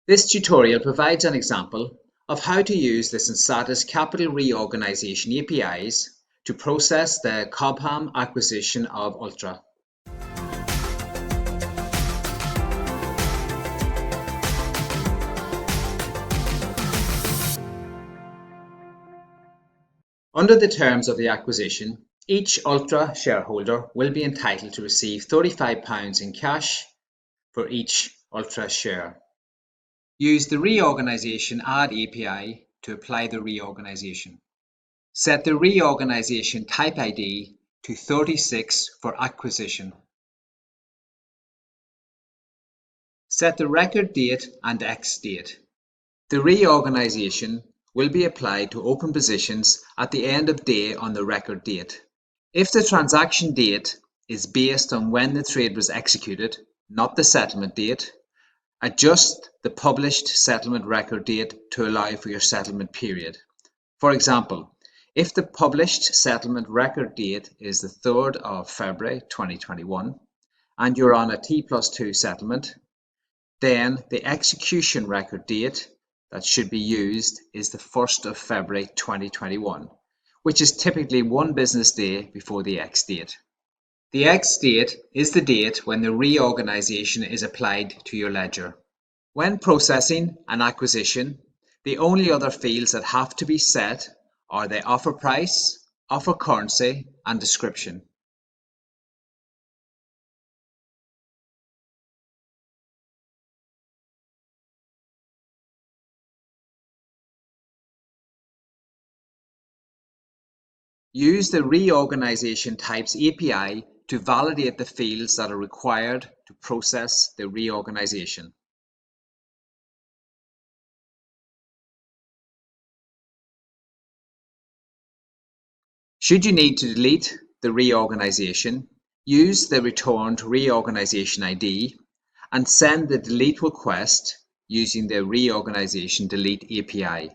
This tutorial provides an example of how to use the Sensatus Capital Reorganisation APIs to process the Cobham acquisition of Ultra. Under the terms of the acquisition, each Ultra shareholder will be entitled to receive £35 in cash for each Ultra share. Use the Reorganisation Add API to apply the reorganisation. Set the reorganisation type ID to 36 for acquisition. Set the record date and X date. The reorganisation will be applied to open positions at the end of day on the record date. If the transaction date is based on when the trade was executed, not the settlement date, adjust the published settlement record date to allow for your settlement period. For example, if the published settlement record date is the 3rd of February 2021 and you're on a T+2 settlement, then the execution record date that should be used is the 1st of February 2021, which is typically one business day before the X date. The X date is the date when the reorganisation is applied to your ledger. When processing an acquisition, the only other fields that have to be set are the offer price, offer currency, and description. Use the Reorganisation Types API to validate the fields that are required to process the reorganisation. Should you need to delete the reorganisation, use the returned reorganisation ID and send the delete request using the Reorganisation Delete API.